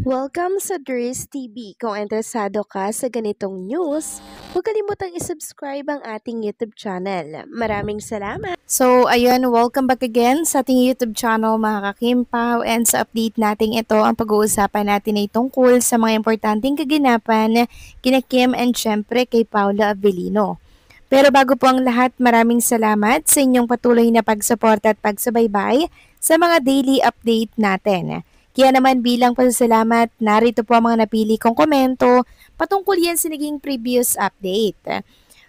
Welcome sa Dries TV. Kung interesado ka sa ganitong news, huwag kalimutang isubscribe ang ating YouTube channel. Maraming salamat! So, ayun, welcome back again sa ating YouTube channel mga kakimpaw, and sa update natin ito, ang pag-uusapan natin ay tungkol sa mga importanteng kaganapan kina Kim and syempre kay Paula Avellino. Pero bago po ang lahat, maraming salamat sa inyong patuloy na pagsuporta at pagsubaybay sa mga daily update natin. Kaya naman bilang pasasalamat, narito po ang mga napili kong komento patungkol yan sa naging previous update.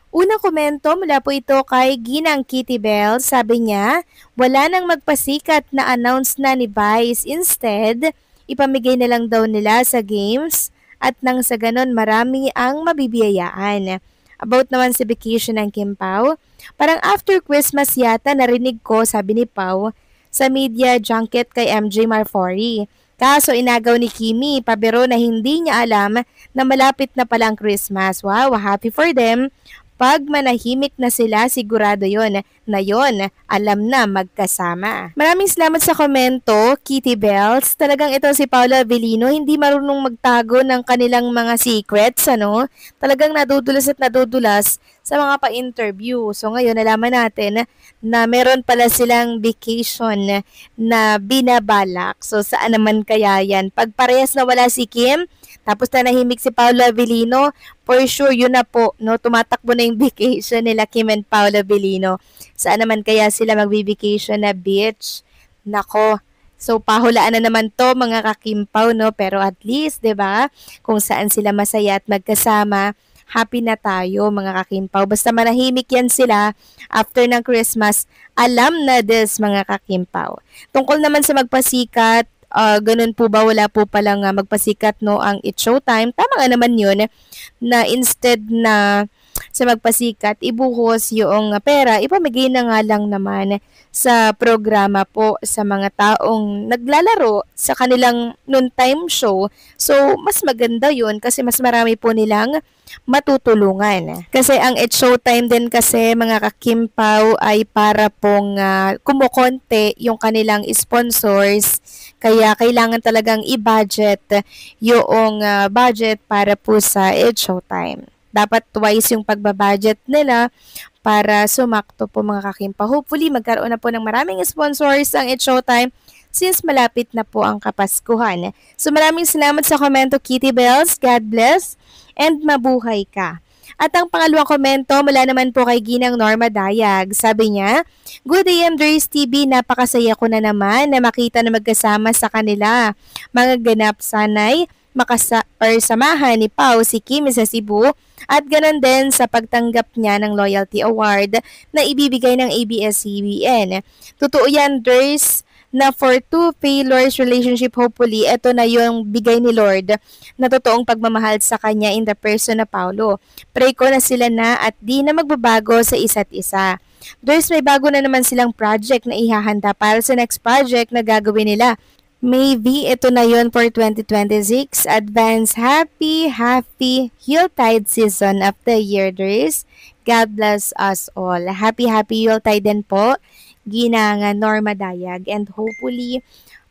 Unang komento mula po ito kay Ginang Kitty Bell. Sabi niya, wala nang magpasikat na announce na ni Vice. Instead, ipamigay na lang daw nila sa games at nang sa ganon marami ang mabibiyayaan. About naman sa vacation ng Kim Pao, parang after Christmas yata narinig ko, sabi ni Pao, sa media junket kay MJ Marfori. Kaso inagaw ni Kimi, pabiro na hindi niya alam na malapit na palang Christmas. Wow, happy for them. Pag manahimik na sila, sigurado yon na yon, alam na magkasama. Maraming salamat sa komento, Kitty Bells. Talagang ito si Paula Avellino, hindi marunong magtago ng kanilang mga secrets, ano? Talagang nadudulas at nadudulas sa mga pa-interview. So ngayon, nalaman natin na meron pala silang vacation na binabalak. So saan naman kaya yan? Pag parehas na wala si Kim, tapos na nahimik si Paula Avellino, for sure, yun na po, no? Tumatakbo na yung vacation nila Kim and Paula Avellino. Saan naman kaya sila magbi-vacation na beach? Nako, so pahulaan na naman to mga kakimpaw, no? Pero at least, 'di ba? Kung saan sila masaya at magkasama, happy na tayo mga kakimpaw. Basta manahimik yan sila after ng Christmas, alam na this mga kakimpaw. Tungkol naman sa magpasikat, ganun po ba, wala po palang magpasikat no ang It's Showtime. Tama nga naman yun na instead na sa magpasikat, ibuhos yung pera, ipamigay na nga lang naman sa programa po sa mga taong naglalaro sa kanilang noontime show. So, mas maganda yun kasi mas marami po nilang matutulungan. Kasi ang It's Showtime din kasi mga kakimpaw ay para pong kumukonte yung kanilang sponsors. Kaya kailangan talagang i-budget yung budget para po sa It's Showtime. Dapat twice yung pagbabudget nila para sumakto po mga kakimpa. Hopefully, magkaroon na po ng maraming sponsors ang It's Showtime since malapit na po ang Kapaskuhan. So maraming salamat sa komento, Kitty Bells. God bless and mabuhay ka. At ang pangalawang komento mula naman po kay Ginang Norma Dayag. Sabi niya, Good day, Andres TV. Napakasaya ko na naman na makita na magkasama sa kanila. Mga ganap sanay samahan ni Pao si Kim sa Cebu at ganon din sa pagtanggap niya ng Loyalty Award na ibibigay ng ABS-CBN. Totoo yan, Dres, na for two failures relationship, hopefully, ito na yung bigay ni Lord na totoong pagmamahal sa kanya in the person na Paulo. Pray ko na sila na at di na magbabago sa isa't isa. Dres, may bago na naman silang project na ihahanda para sa next project na gagawin nila. Maybe ito na yon for 2026. Advance happy Yuletide season of the year, Dres. God bless us all. Happy Yuletide din po, Ginang Norma Dayag. And hopefully,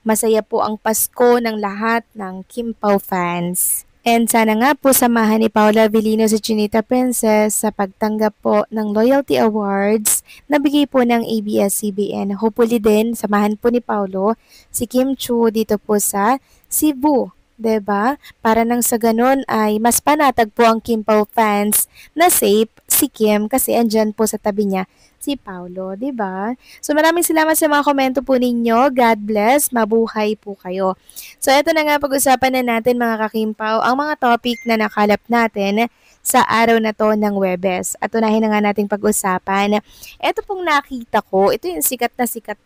masaya po ang Pasko ng lahat ng Kim Pao fans. And sana nga po samahan ni Paula Avellino si Chinita Princess sa pagtanggap po ng Loyalty Awards na bigay po ng ABS-CBN. Hopefully din, samahan po ni Paulo si Kim Chu dito po sa Cebu. 'Di ba? Para nang sa ganun ay mas panatag po ang Kim Pao fans na safe si Kim kasi andyan po sa tabi niya si Paulo, 'di ba? So maraming salamat sa mga komento po ninyo. God bless, mabuhay po kayo. So ito na nga, pag-usapan na natin mga kakimpaw ang mga topic na nakalap natin sa araw na to ng Webes. At unahin na nga nating pag-usapan. Ito pong nakita ko, ito yung sikat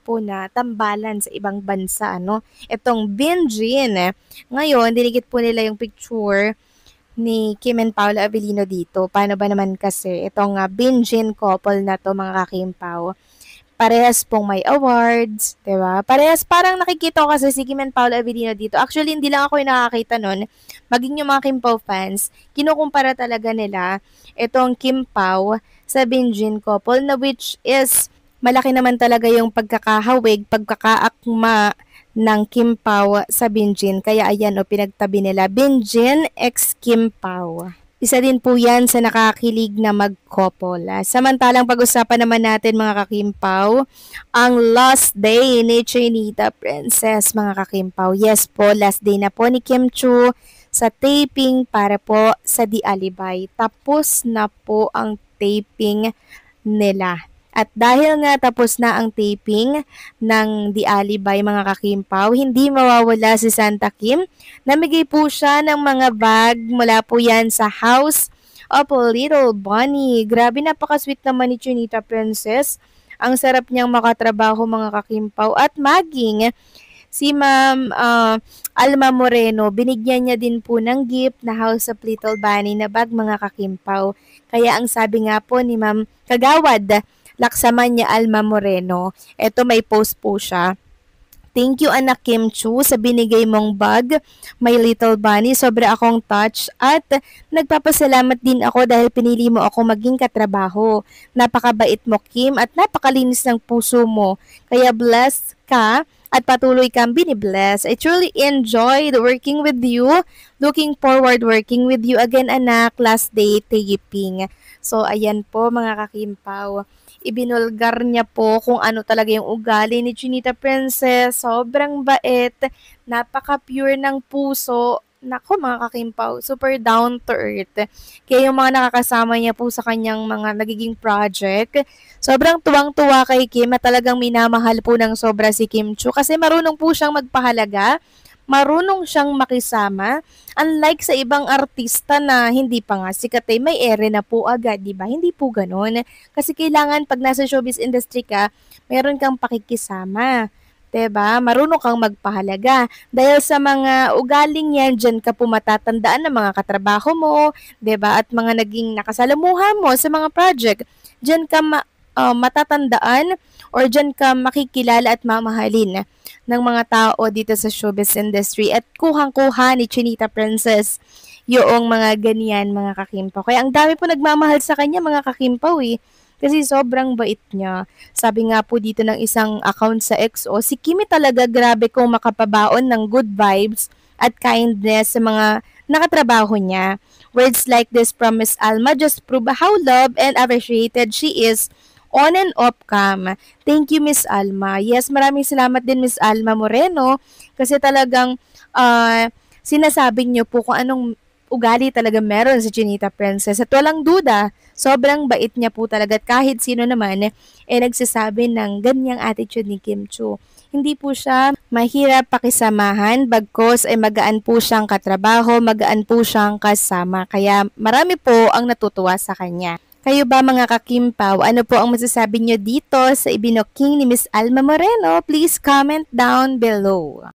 po na tambalan sa ibang bansa, ano? Itong Binjin. Ngayon, dinikit po nila yung picture ni Kim and Paula Avellino dito. Paano ba naman kasi itong Binjin couple na to mga kakimpaw? Parehas pong may awards, 'di ba? Parehas, parang nakikita ko kasi si Kim and Paula Avellino dito. Actually, hindi lang ako yung nakakita nun. Maging yung mga Kim Pao fans, kinukumpara talaga nila itong Kim Pao sa Binjin couple na which is malaki naman talaga yung pagkakahawig, pagkakaakma ng Kim Pao sa Binjin. Kaya ayan o, pinagtabi nila, Binjin x Kim Pao. Isa din po yan sa nakakilig na mag-couple. Samantalang pag-usapan naman natin mga kakimpaw, ang last day ni Chinita Princess mga kakimpaw. Yes po, last day na po ni Kim Chu sa taping para po sa The Alibay. Tapos na po ang taping nila. At dahil nga tapos na ang taping ng The Alibay mga kakimpaw, hindi mawawala si Santa Kim. Namigay po siya ng mga bag mula po yan sa House of Little Bunny. Grabe, napaka-sweet naman ni Chinita Princess. Ang sarap niyang makatrabaho mga kakimpaw at maging si Ma'am Alma Moreno, binigyan niya din po ng gift na House of Little Bunny na bag mga kakimpaw. Kaya ang sabi nga po ni Ma'am Kagawad Laksamanya Alma Moreno, eto may post po siya. Thank you anak Kim Chu sa binigay mong bag, my little bunny. Sobra akong touch at nagpapasalamat din ako dahil pinili mo ako maging katrabaho. Napakabait mo Kim at napakalinis ng puso mo. Kaya blessed ka at patuloy kang binibless. I truly enjoyed working with you. Looking forward working with you again anak. Last day taping. So ayan po mga kakimpaw. Ibinulgar niya po kung ano talaga yung ugali ni Chinita Princess. Sobrang bait, napaka-pure ng puso. Nako mga kakimpaw, super down to earth. Kaya yung mga nakakasama niya po sa kanyang mga nagiging project, sobrang tuwang-tuwa kay Kim at talagang minamahal po ng sobra si Kim Chu kasi marunong po siyang magpahalaga, marunong siyang makisama. Unlike sa ibang artista na hindi pa nga sikat ay may ere na po agad, di ba? Hindi po ganoon. Kasi kailangan pag nasa showbiz industry ka, meron kang pakikisama. Diba? Marunong kang magpahalaga. Dahil sa mga ugaling yan, dyan ka po matatandaan ng mga katrabaho mo, diba? At mga naging nakasalamuha mo sa mga project. Dyan ka matatandaan or dyan ka makikilala at mamahalin ng mga tao dito sa showbiz industry at kuhang-kuha ni Chinita Princess yung mga ganyan mga kakimpaw. Kaya ang dami po nagmamahal sa kanya mga kakimpaw eh. Kasi sobrang bait niya. Sabi nga po dito ng isang account sa XO, si Kimi talaga grabe kung makapabaon ng good vibes at kindness sa mga nakatrabaho niya. Words like this from Miss Alma just prove how loved and appreciated she is on and off cam. Thank you, Miss Alma. Yes, maraming salamat din, Miss Alma Moreno, kasi talagang sinasabi niyo po kung anong ugali talaga meron si Chinita Princess. At walang duda, sobrang bait niya po talaga. At kahit sino naman, nagsasabi ng ganyang attitude ni Kim Chu. Hindi po siya mahirap pakisamahan, bagkos ay magaan po siyang katrabaho, magaan po siyang kasama. Kaya marami po ang natutuwa sa kanya. Kayo ba mga kakimpaw, ano po ang masasabi nyo dito sa ibinoking ni Miss Alma Moreno? Please comment down below.